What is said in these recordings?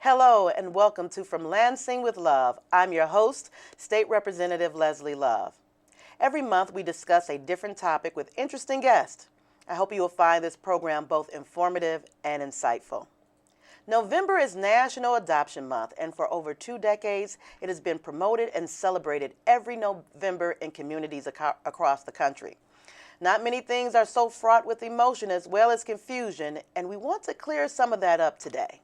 Hello and welcome to From Lansing with Love. I'm your host, State Representative Leslie Love. Every month we discuss a different topic with interesting guests. I hope you will find this program both informative and insightful. November is National Adoption Month, and for over 2 decades, it has been promoted and celebrated every November in communities across the country. Not many things are so fraught with emotion as well as confusion, and we want to clear some of that up today.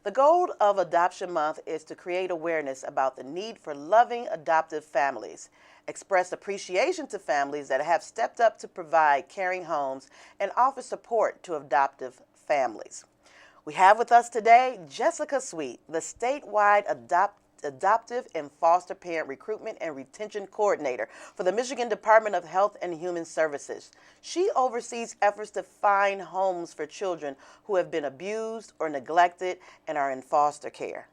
The goal of Adoption Month is to create awareness about the need for loving adoptive families, express appreciation to families that have stepped up to provide caring homes, and offer support to adoptive families. We have with us today Jessica Sweet, the statewide Adoptive and Foster Parent Recruitment and Retention Coordinator for the Michigan Department of Health and Human Services. She oversees efforts to find homes for children who have been abused or neglected and are in foster care.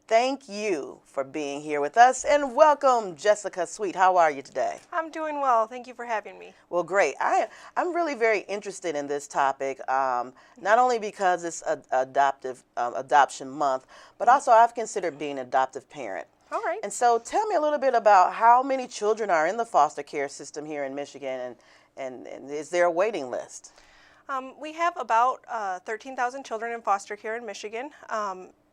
Thank you for being here with us, and welcome, Jessica Sweet. How are you today? I'm doing well. Thank you for having me. Well, great. I'm really very interested in this topic, not only because it's Adoption Month, but also I've considered being an adoptive parent. All right. And so tell me a little bit about how many children are in the foster care system here in Michigan, and is there a waiting list? We have about 13,000 children in foster care in Michigan.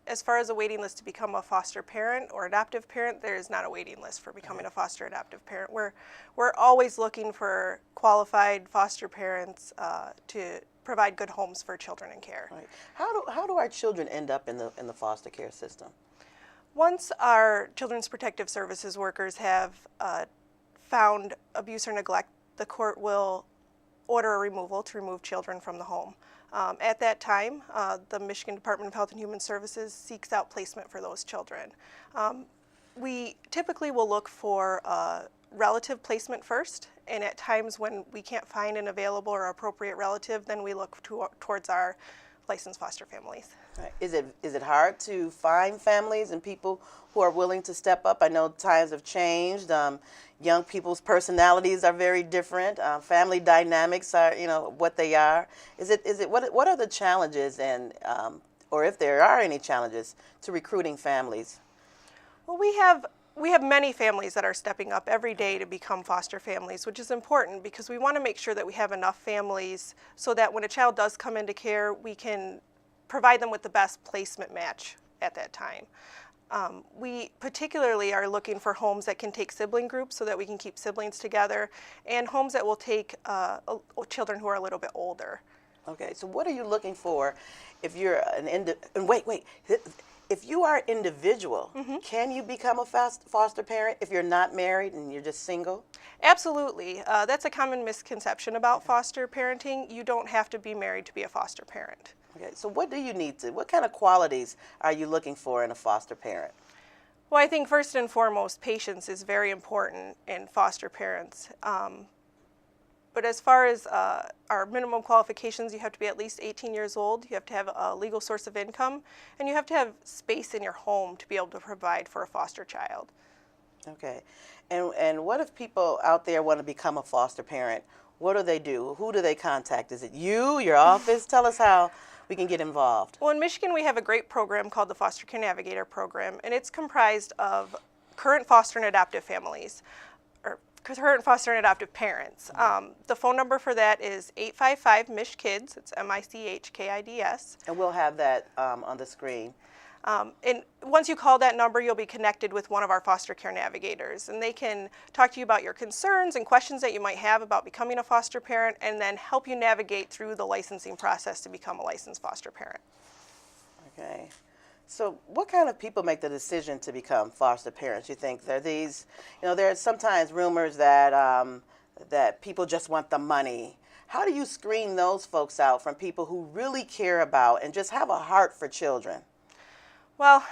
As far as a waiting list to become a foster parent or adoptive parent, there is not a waiting list for becoming a foster adoptive parent. We're always looking for qualified foster parents to provide good homes for children in care. Right. How do our children end up in the foster care system? Once our Children's Protective Services workers have found abuse or neglect, the court will order a removal to remove children from the home. At that time, the Michigan Department of Health and Human Services seeks out placement for those children. We typically will look for relative placement first, and at times when we can't find an available or appropriate relative, then we look towards our licensed foster families. Right. Is it hard to find families and people who are willing to step up? I know times have changed. Young people's personalities are very different. Family dynamics are, what they are. What are the challenges or if there are any challenges to recruiting families? Well, we have many families that are stepping up every day to become foster families, which is important because we want to make sure that we have enough families so that when a child does come into care, we can provide them with the best placement match at that time. We particularly are looking for homes that can take sibling groups so that we can keep siblings together, and homes that will take children who are a little bit older. Okay, so what are you looking for if you're if you are individual, can you become a foster parent if you're not married and you're just single? Absolutely. That's a common misconception about foster parenting. You don't have to be married to be a foster parent. Okay, so what kind of qualities are you looking for in a foster parent? Well, I think first and foremost, patience is very important in foster parents. But as far as our minimum qualifications, you have to be at least 18 years old, you have to have a legal source of income, and you have to have space in your home to be able to provide for a foster child. Okay. And what if people out there want to become a foster parent? What do they do? Who do they contact? Is it you, your office? Tell us how we can get involved. Well, in Michigan, we have a great program called the Foster Care Navigator Program, and it's comprised of current foster and adoptive families, or current foster and adoptive parents. The phone number for that is 855-MICH-KIDS. It's MICHKIDS. And we'll have that on the screen. And once you call that number, you'll be connected with one of our foster care navigators, and they can talk to you about your concerns and questions that you might have about becoming a foster parent, and then help you navigate through the licensing process to become a licensed foster parent. Okay. So what kind of people make the decision to become foster parents? You think there are these, there are sometimes rumors that that people just want the money. How do you screen those folks out from people who really care about and just have a heart for children? Well,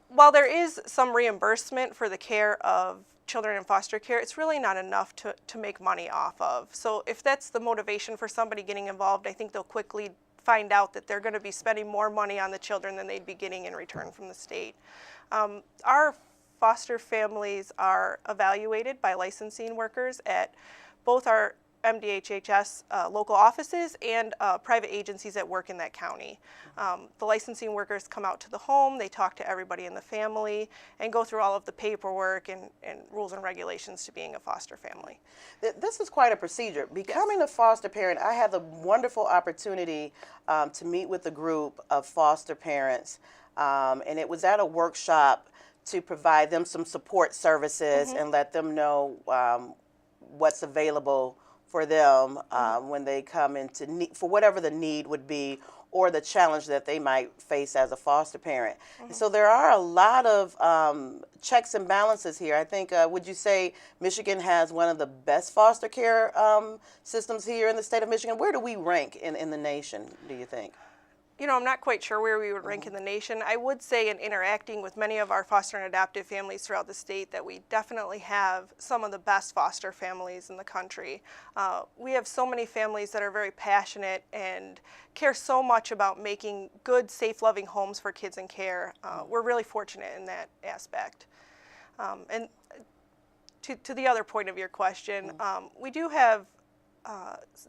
while there is some reimbursement for the care of children in foster care, it's really not enough to make money off of. So if that's the motivation for somebody getting involved, I think they'll quickly find out that they're going to be spending more money on the children than they'd be getting in return from the state. Our foster families are evaluated by licensing workers at both our MDHHS local offices and private agencies that work in that county. The licensing workers come out to the home, they talk to everybody in the family, and go through all of the paperwork and rules and regulations to being a foster family. This is quite a procedure. Becoming a foster parent, I had the wonderful opportunity to meet with a group of foster parents, and it was at a workshop to provide them some support services and let them know what's available for them when they come into need, for whatever the need would be or the challenge that they might face as a foster parent. And so there are a lot of checks and balances here. I think, would you say Michigan has one of the best foster care systems here in the state of Michigan? Where do we rank in the nation, do you think? You know, I'm not quite sure where we would rank in the nation. I would say in interacting with many of our foster and adoptive families throughout the state that we definitely have some of the best foster families in the country. We have so many families that are very passionate and care so much about making good, safe, loving homes for kids in care. We're really fortunate in that aspect. And to the other point of your question, we do have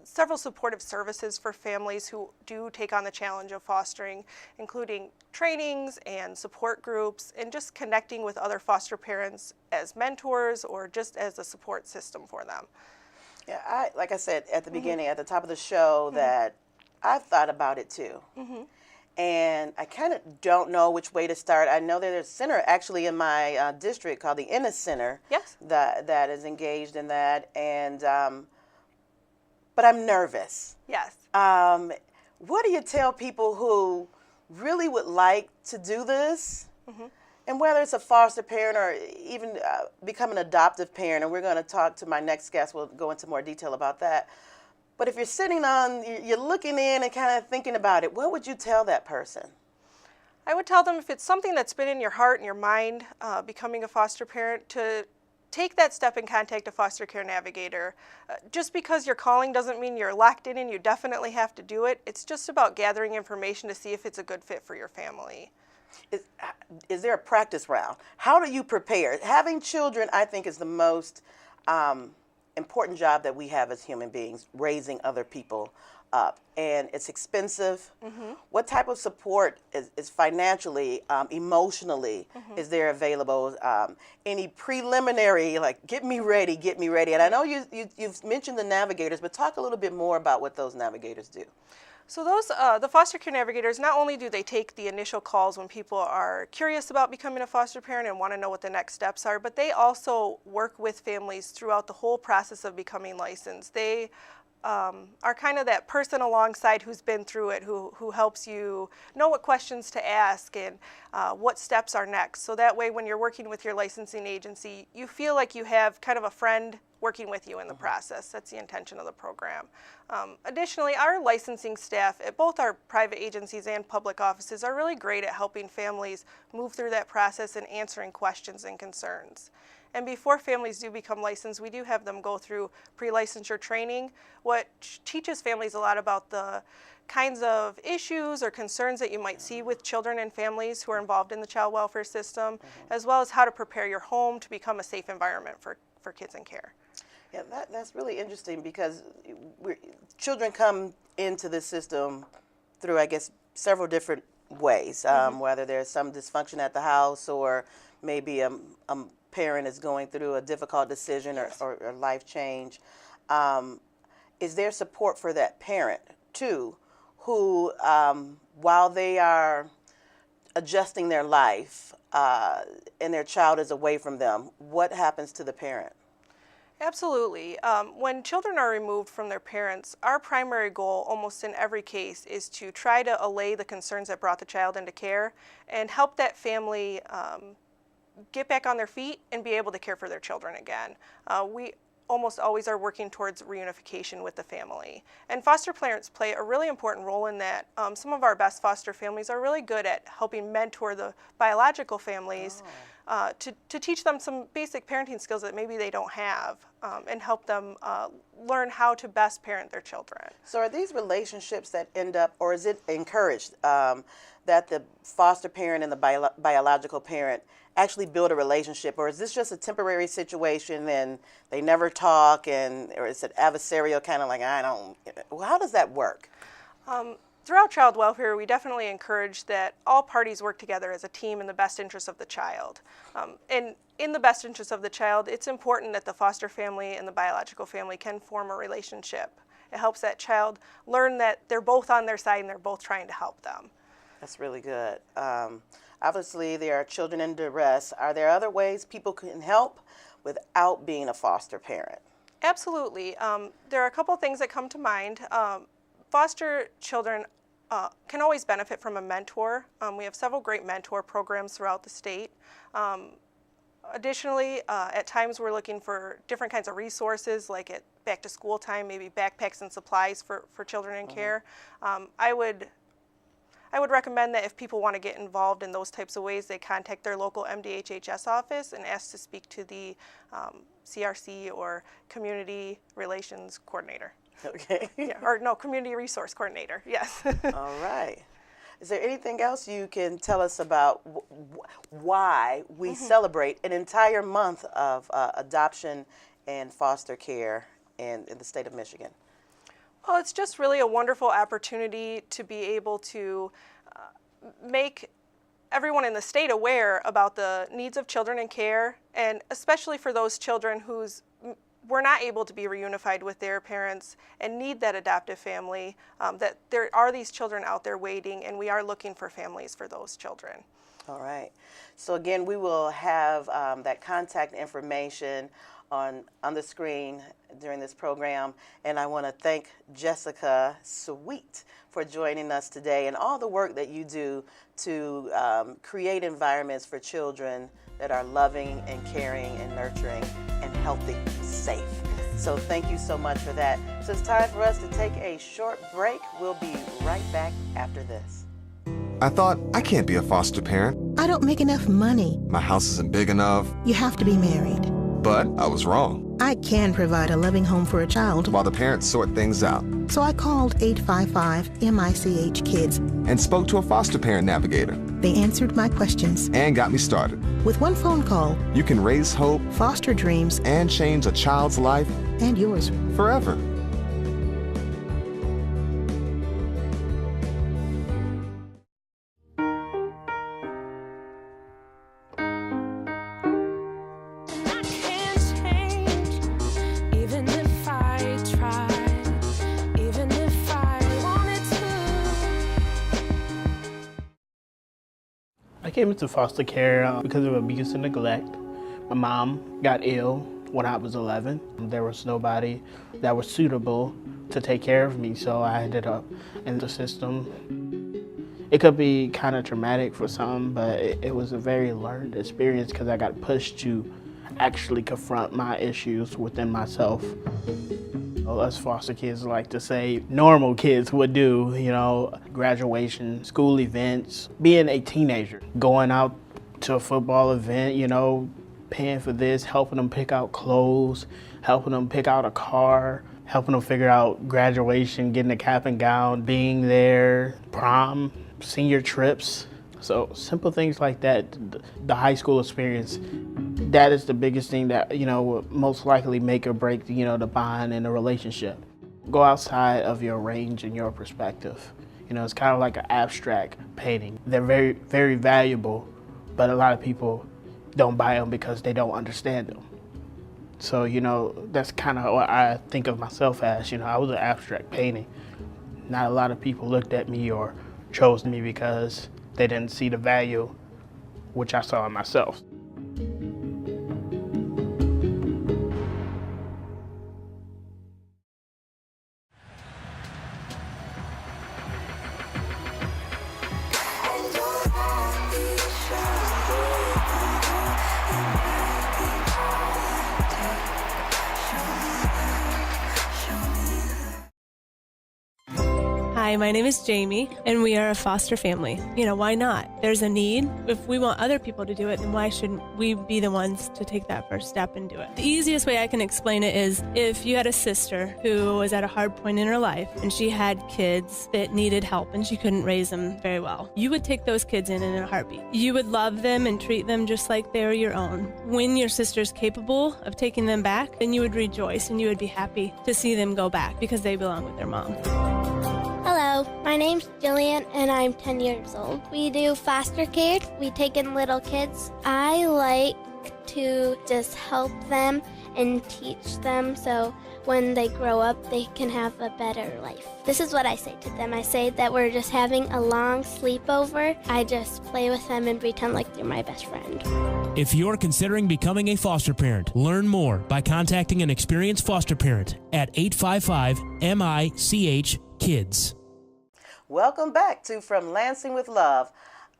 several supportive services for families who do take on the challenge of fostering, including trainings and support groups and just connecting with other foster parents as mentors or just as a support system for them. Yeah, like I said at the beginning, at the top of the show, that I've thought about it too. And I kind of don't know which way to start. I know that there's a center actually in my district called the Ennis Center that is engaged in that. And but I'm nervous. Yes. What do you tell people who really would like to do this? And whether it's a foster parent or even become an adoptive parent, and we're going to talk to my next guest, we'll go into more detail about that. But if you're sitting on, you're looking in and kind of thinking about it, what would you tell that person? I would tell them if it's something that's been in your heart and your mind, becoming a foster parent, to take that step and contact a foster care navigator. Just because you're calling doesn't mean you're locked in and you definitely have to do it. It's just about gathering information to see if it's a good fit for your family. Is there a practice round? How do you prepare? Having children, I think, is the most important job that we have as human beings, raising other people up. And it's expensive. What type of support is financially, emotionally, is there available? Any preliminary, like, get me ready. And I know you've mentioned the navigators, but talk a little bit more about what those navigators do. So those, the foster care navigators, not only do they take the initial calls when people are curious about becoming a foster parent and want to know what the next steps are, but they also work with families throughout the whole process of becoming licensed. They are kind of that person alongside who's been through it, who helps you know what questions to ask and what steps are next. So that way when you're working with your licensing agency, you feel like you have kind of a friend working with you in the process. That's the intention of the program. Additionally, our licensing staff at both our private agencies and public offices are really great at helping families move through that process and answering questions and concerns. And before families do become licensed, we do have them go through pre-licensure training, which teaches families a lot about the kinds of issues or concerns that you might see with children and families who are involved in the child welfare system, as well as how to prepare your home to become a safe environment for kids in care. Yeah, that's really interesting because children come into this system through, I guess, several different ways, whether there's some dysfunction at the house or maybe a parent is going through a difficult decision or life change. Is there support for that parent, too, who, while they are adjusting their life and their child is away from them, what happens to the parent? Absolutely. When children are removed from their parents, our primary goal almost in every case is to try to allay the concerns that brought the child into care and help that family get back on their feet and be able to care for their children again. We almost always are working towards reunification with the family. And foster parents play a really important role in that. Some of our best foster families are really good at helping mentor the biological families to teach them some basic parenting skills that maybe they don't have, and help them learn how to best parent their children. So are these relationships that end up, or is it encouraged that the foster parent and the biological parent actually build a relationship, or is this just a temporary situation and they never talk, or is it adversarial, kind of like, how does that work? Throughout child welfare, we definitely encourage that all parties work together as a team in the best interest of the child. And in the best interest of the child, it's important that the foster family and the biological family can form a relationship. It helps that child learn that they're both on their side and they're both trying to help them. That's really good. Obviously, there are children in duress. Are there other ways people can help without being a foster parent? Absolutely. There are a couple things that come to mind. Foster children can always benefit from a mentor. We have several great mentor programs throughout the state. Additionally, at times we're looking for different kinds of resources, like at back to school time, maybe backpacks and supplies for children in care. I would recommend that if people want to get involved in those types of ways, they contact their local MDHHS office and ask to speak to the CRC or Community Relations Coordinator. Okay. Yeah, or no, Community Resource Coordinator, yes. All right. Is there anything else you can tell us about why we celebrate an entire month of adoption and foster care in the state of Michigan? Well, it's just really a wonderful opportunity to be able to make everyone in the state aware about the needs of children in care, and especially for those children whose were not able to be reunified with their parents and need that adoptive family, that there are these children out there waiting, and we are looking for families for those children. All right. So again, we will have that contact information on the screen during this program, and I want to thank Jessica Sweet for joining us today and all the work that you do to create environments for children that are loving and caring and nurturing and healthy, safe. So thank you so much for that. So it's time for us to take a short break. We'll be right back after this. I thought, I can't be a foster parent. I don't make enough money. My house isn't big enough. You have to be married. But I was wrong. I can provide a loving home for a child. While the parents sort things out. So I called 855-MICH-KIDS and spoke to a foster parent navigator. They answered my questions. And got me started. With one phone call, you can raise hope, foster dreams, and change a child's life. And yours. Forever. I came into foster care because of abuse and neglect. My mom got ill when I was 11. There was nobody that was suitable to take care of me, so I ended up in the system. It could be kind of traumatic for some, but it was a very learned experience because I got pushed to actually confront my issues within myself. Us foster kids like to say normal kids would do, graduation, school events, being a teenager, going out to a football event, paying for this, helping them pick out clothes, helping them pick out a car, helping them figure out graduation, getting a cap and gown, being there, prom, senior trips. So simple things like that, the high school experience, that is the biggest thing that, will most likely make or break, the bond in a relationship. Go outside of your range and your perspective. It's kind of like an abstract painting. They're very, very valuable, but a lot of people don't buy them because they don't understand them. So, that's kind of what I think of myself as. I was an abstract painting. Not a lot of people looked at me or chose me because they didn't see the value which I saw in myself. Hi, Hi, my name is Jamie, and we are a foster family. Why not? There's a need. If we want other people to do it, then why shouldn't we be the ones to take that first step and do it? The easiest way I can explain it is if you had a sister who was at a hard point in her life and she had kids that needed help and she couldn't raise them very well, you would take those kids in a heartbeat. You would love them and treat them just like they were your own. When your sister's capable of taking them back, then you would rejoice and you would be happy to see them go back because they belong with their mom. Hello, my name's Jillian and I'm 10 years old. We do foster care. We take in little kids. I like to just help them and teach them so when they grow up they can have a better life. This is what I say to them. I say that we're just having a long sleepover. I just play with them and pretend like they're my best friend. If you're considering becoming a foster parent, learn more by contacting an experienced foster parent at 855-MICH-KIDS. Welcome back to From Lansing with Love.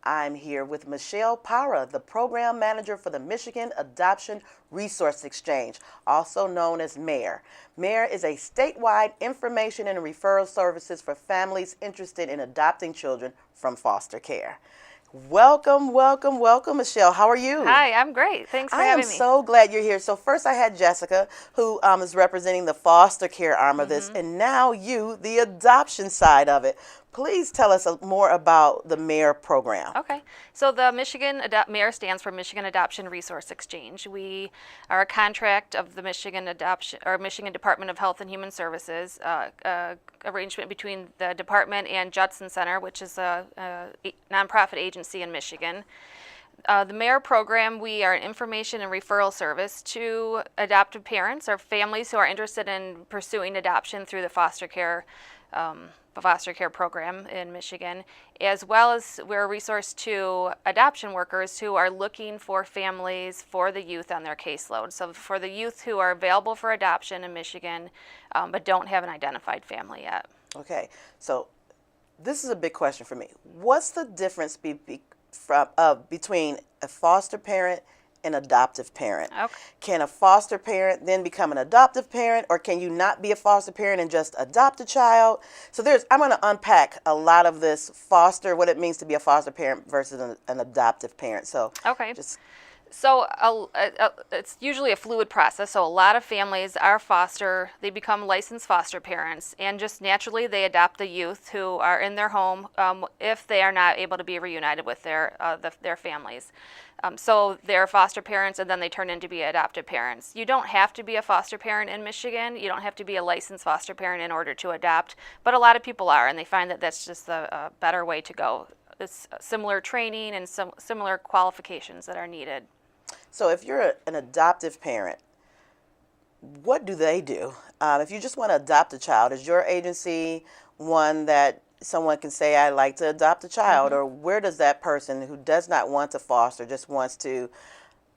I'm here with Michelle Para, the Program Manager for the Michigan Adoption Resource Exchange, also known as MARE. MARE is a statewide information and referral services for families interested in adopting children from foster care. Welcome, welcome, welcome, Michelle. How are you? Hi, I'm great. Thanks for having me. I am so glad you're here. So first I had Jessica, who is representing the foster care arm of this, and now you, the adoption side of it. Please tell us more about the MARE program. Okay. So the MARE stands for Michigan Adoption Resource Exchange. We are a contract of the Michigan Department of Health and Human Services, arrangement between the department and Judson Center, which is a nonprofit agency in Michigan. The MARE program, we are an information and referral service to adoptive parents or families who are interested in pursuing adoption through the foster care program in Michigan, as well as we're a resource to adoption workers who are looking for families for the youth on their caseload. So for the youth who are available for adoption in Michigan, but don't have an identified family yet. Okay, so this is a big question for me. What's the difference between a foster parent and adoptive parent? Okay. Can a foster parent then become an adoptive parent, or can you not be a foster parent and just adopt a child? So I'm going to unpack a lot of this what it means to be a foster parent versus an adoptive parent. So okay. So it's usually a fluid process. So a lot of families are they become licensed foster parents, and just naturally they adopt the youth who are in their home if they are not able to be reunited with their families. So they're foster parents, and then they turn into be adoptive parents. You don't have to be a foster parent in Michigan. You don't have to be a licensed foster parent in order to adopt, but a lot of people are, and they find that that's just a better way to go. It's similar training and similar qualifications that are needed. So if you're an adoptive parent, what do they do? If you just want to adopt a child, is your agency one that someone can say, I'd like to adopt a child, or where does that person who does not want to foster, just wants to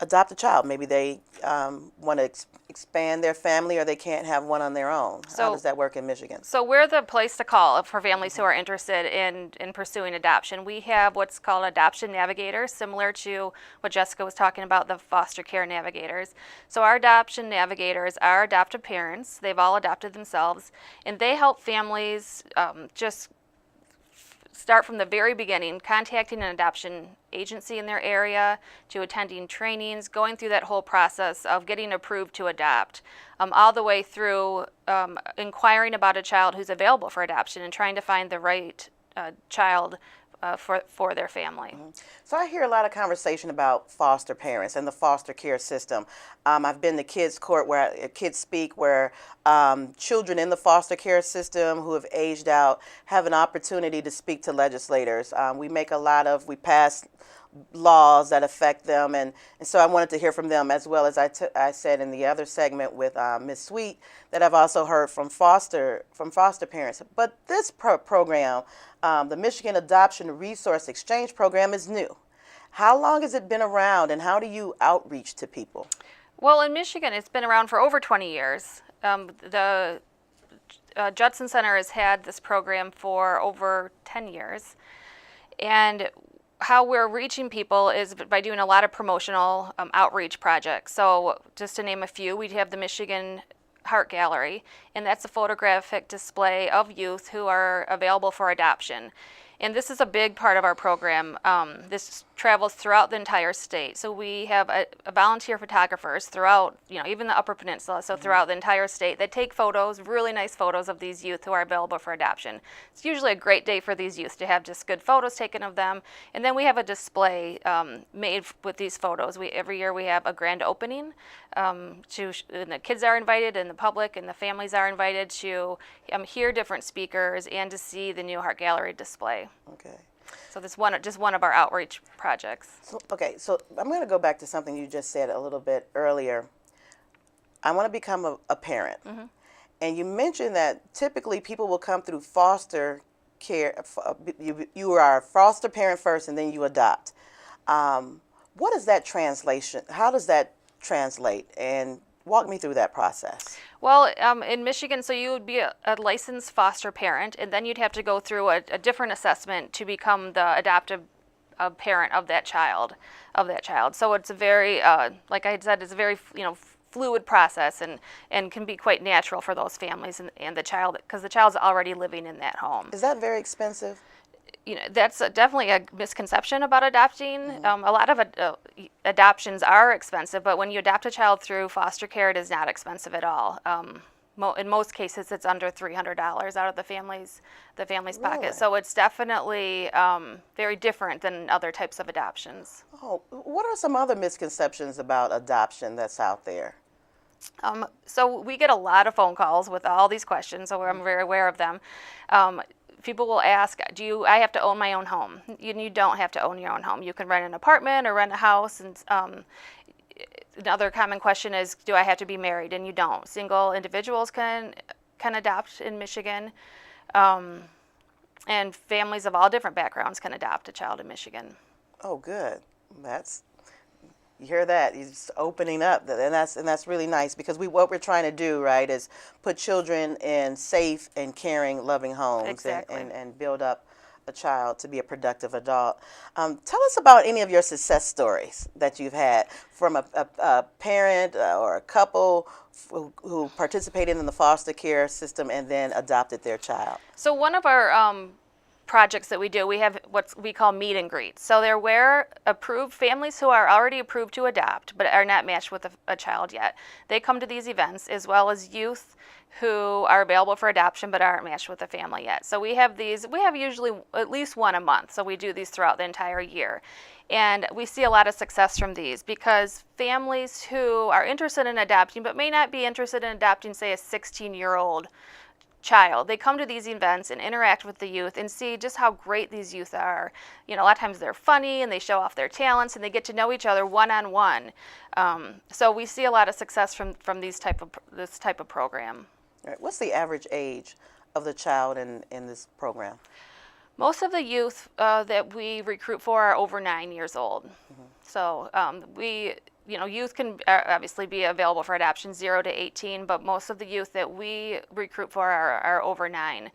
adopt a child? Maybe they want to expand their family, or they can't have one on their own. How does that work in Michigan? So we're the place to call for families who are interested in pursuing adoption. We have what's called adoption navigators, similar to what Jessica was talking about, the foster care navigators. So our adoption navigators are adoptive parents. They've all adopted themselves, and they help families just start from the very beginning, contacting an adoption agency in their area, to attending trainings, going through that whole process of getting approved to adopt, all the way through inquiring about a child who's available for adoption and trying to find the right child for their family. So I hear a lot of conversation about foster parents and the foster care system. I've been to kids court where kids speak, where children in the foster care system who have aged out have an opportunity to speak to legislators. We pass laws that affect them, and so I wanted to hear from them, as well as I said in the other segment with Ms. Sweet, that I've also heard from foster parents. But this program, the Michigan Adoption Resource Exchange Program, is new. How long has it been around, and how do you outreach to people? Well, in Michigan, it's been around for over 20 years. The Judson Center has had this program for over 10 years, and how we're reaching people is by doing a lot of promotional outreach projects. So just to name a few, we have the Michigan Heart Gallery, and that's a photographic display of youth who are available for adoption. And this is a big part of our program. This travels throughout the entire state. So we have a volunteer photographers throughout, even the Upper Peninsula, so throughout the entire state that take photos, really nice photos of these youth who are available for adoption. It's usually a great day for these youth to have just good photos taken of them. And then we have a display made with these photos. Every year we have a grand opening. And the kids are invited, and the public and the families are invited to hear different speakers and to see the new Heart Gallery display. Okay. So this just one of our outreach projects. So I'm going to go back to something you just said a little bit earlier. I want to become a parent. Mm-hmm. And you mentioned that typically people will come through foster care. You are a foster parent first, and then you adopt. What is that translation? How does that translate? And walk me through that process. Well, in Michigan, so you would be a licensed foster parent, and then you'd have to go through a different assessment to become the adoptive parent of that child. So it's a very, like I had said, it's a very fluid process and can be quite natural for those families and the child, because the child's already living in that home. Is that very expensive? That's definitely a misconception about adopting. Mm-hmm. A lot of adoptions are expensive, but when you adopt a child through foster care, it is not expensive at all. In most cases, it's under $300 out of the family's pocket. So it's definitely very different than other types of adoptions. Oh, what are some other misconceptions about adoption that's out there? So we get a lot of phone calls with all these questions, so I'm very aware of them. People will ask, I have to own my own home? You don't have to own your own home. You can rent an apartment or rent a house. And another common question is, do I have to be married? And you don't. Single individuals can adopt in Michigan. And families of all different backgrounds can adopt a child in Michigan. Oh, good. You hear that? It's opening up, and that's really nice, because what we're trying to do, right, is put children in safe and caring, loving homes. Exactly. and build up a child to be a productive adult. Tell us about any of your success stories that you've had from a parent or a couple who participated in the foster care system and then adopted their child. So one of our projects that we do, we have what we call meet and greets. So they're where approved families who are already approved to adopt but are not matched with a child yet. They come to these events, as well as youth who are available for adoption but aren't matched with a family yet. So we have usually at least one a month. So we do these throughout the entire year. And we see a lot of success from these, because families who are interested in adopting but may not be interested in adopting, say, a 16-year-old child, they come to these events and interact with the youth and see just how great these youth are. A lot of times they're funny and they show off their talents and they get to know each other one-on-one. So we see a lot of success from this type of program. All right. What's the average age of the child in this program? Most of the youth that we recruit for are over 9 years old. Mm-hmm. So youth can obviously be available for adoption 0 to 18, but most of the youth that we recruit for are over 9.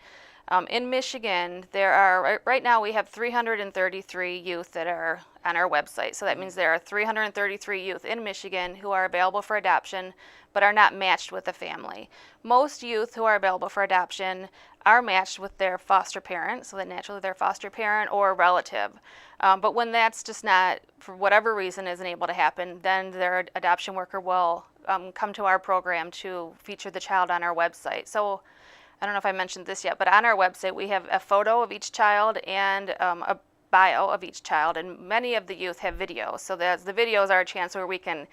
In Michigan, right now we have 333 youth that are on our website. So that means there are 333 youth in Michigan who are available for adoption but are not matched with a family. Most youth who are available for adoption are matched with their foster parent, so that naturally their foster parent or a relative. But when that's just not, for whatever reason, isn't able to happen, then their adoption worker will come to our program to feature the child on our website. So I don't know if I mentioned this yet, but on our website we have a photo of each child and a bio of each child, and many of the youth have videos. So the videos are a chance where we can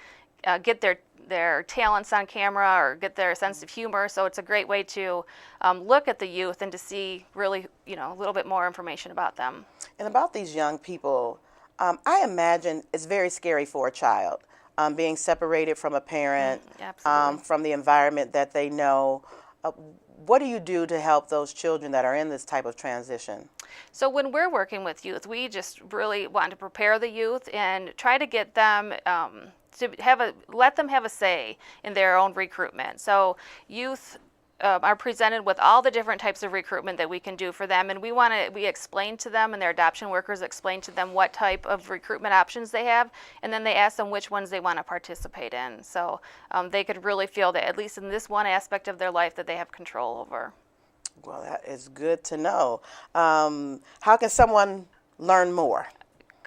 get their talents on camera or get their sense of humor. So it's a great way to look at the youth and to see really, a little bit more information about them. And about these young people, I imagine it's very scary for a child, being separated from a parent, from the environment that they know. What do you do to help those children that are in this type of transition? So when we're working with youth, we just really want to prepare the youth and try to get them to let them have a say in their own recruitment. So youth are presented with all the different types of recruitment that we can do for them, and we explain to them, and their adoption workers explain to them what type of recruitment options they have, and then they ask them which ones they want to participate in. So they could really feel that, at least in this one aspect of their life, that they have control over. Well, that is good to know. How can someone learn more?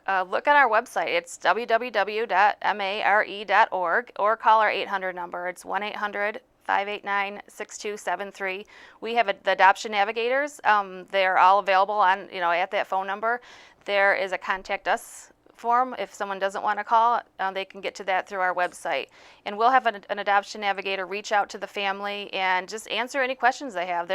Look at our website. It's www.mare.org, or call our 800 number. It's 1-800-589-6273. We have the adoption navigators. They're all available on, at that phone number. There is a contact us form. If someone doesn't want to call, they can get to that through our website. And we'll have an adoption navigator reach out to the family and just answer any questions they have.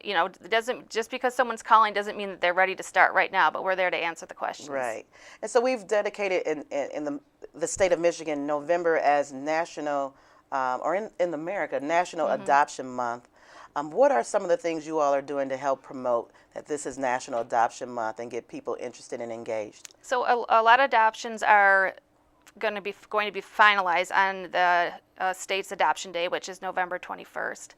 It doesn't, just because someone's calling doesn't mean that they're ready to start right now, but we're there to answer the questions. Right. And so we've dedicated in the state of Michigan November as national, or in America, National Adoption Month. What are some of the things you all are doing to help promote that this is National Adoption Month and get people interested and engaged? So a lot of adoptions are going to be finalized on the state's adoption day, which is November 21st.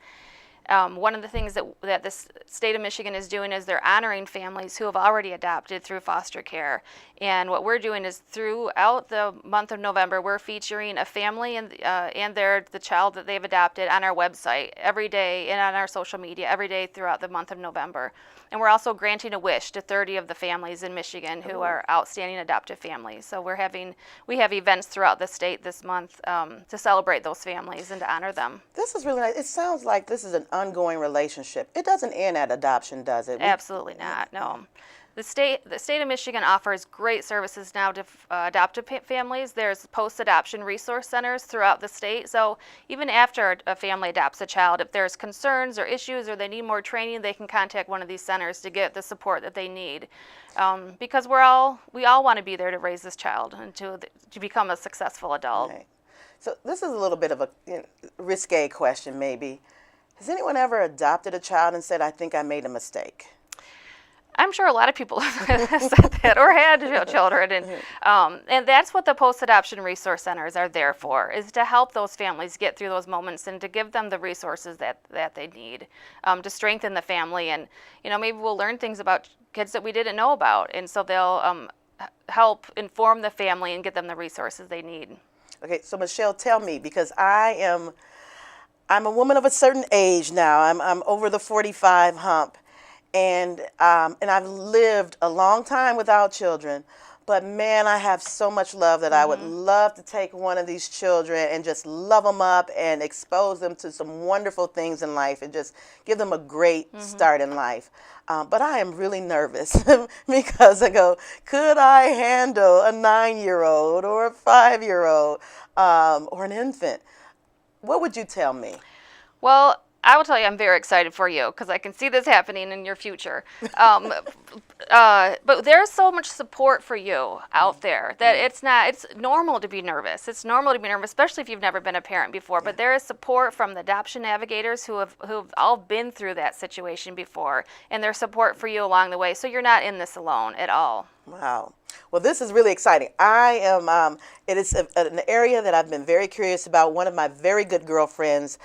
One of the things that the state of Michigan is doing is they're honoring families who have already adopted through foster care. And what we're doing is throughout the month of November, we're featuring a family and the child that they've adopted on our website every day and on our social media every day throughout the month of November. And we're also granting a wish to 30 of the families in Michigan who are outstanding adoptive families. So we have events throughout the state this month to celebrate those families and to honor them. This is really nice. It sounds like this is an ongoing relationship. It doesn't end at adoption, does it? Absolutely not, no. The state of Michigan offers great services now to adoptive families. There's post-adoption resource centers throughout the state. So even after a family adopts a child, if there's concerns or issues or they need more training, they can contact one of these centers to get the support that they need. Because we all want to be there to raise this child and to become a successful adult. Right. So this is a little bit of a risque question, maybe. Has anyone ever adopted a child and said, "I think I made a mistake"? I'm sure a lot of people have said that or had children, and that's what the post-adoption resource centers are there for, is to help those families get through those moments and to give them the resources that they need to strengthen the family. And maybe we'll learn things about kids that we didn't know about, and so they'll help inform the family and get them the resources they need. Okay, so Michelle, tell me, because I'm a woman of a certain age now. I'm over the 45 hump. And I've lived a long time without children, but man, I have so much love that I would love to take one of these children and just love them up and expose them to some wonderful things in life and just give them a great start in life. But I am really nervous because I go, could I handle a 9-year-old or a 5-year-old or an infant? What would you tell me? Well, I will tell you, I'm very excited for you because I can see this happening in your future. But there's so much support for you out there that it's normal to be nervous. It's normal to be nervous, especially if you've never been a parent before. But there is support from the adoption navigators who have all been through that situation before, and there's support for you along the way. So you're not in this alone at all. Wow. Well, this is really exciting. It is an area that I've been very curious about. One of my very good girlfriends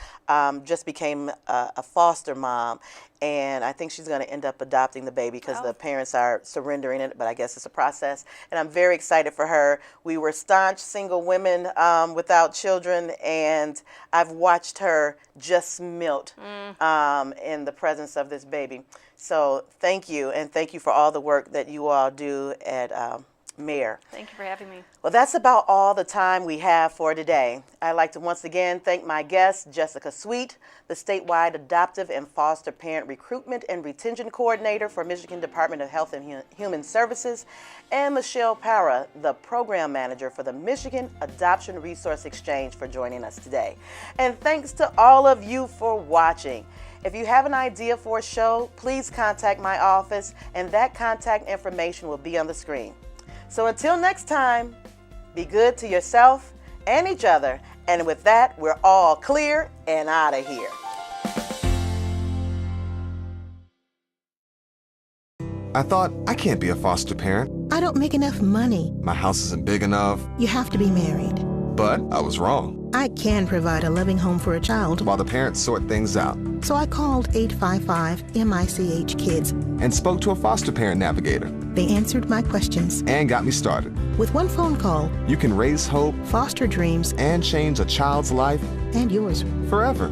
just became a foster mom, and I think she's going to end up adopting the baby because the parents are surrendering it, but I guess it's a process, and I'm very excited for her. We were staunch single women without children, and I've watched her just melt in the presence of this baby. So thank you, and thank you for all the work that you all do at MARE. Thank you for having me. Well, that's about all the time we have for today. I'd like to once again thank my guest, Jessica Sweet, the statewide adoptive and foster parent recruitment and retention coordinator for Michigan Department of Health and Human Services, and Michelle Para, the program manager for the Michigan Adoption Resource Exchange, for joining us today. And thanks to all of you for watching. If you have an idea for a show, please contact my office, and that contact information will be on the screen. So until next time, be good to yourself and each other. And with that, we're all clear and out of here. I thought, I can't be a foster parent. I don't make enough money. My house isn't big enough. You have to be married. But I was wrong. I can provide a loving home for a child. While the parents sort things out. So I called 855-MICH-KIDS And spoke to a foster parent navigator. They answered my questions. And got me started. With one phone call, you can raise hope, foster dreams, and change a child's life and yours forever.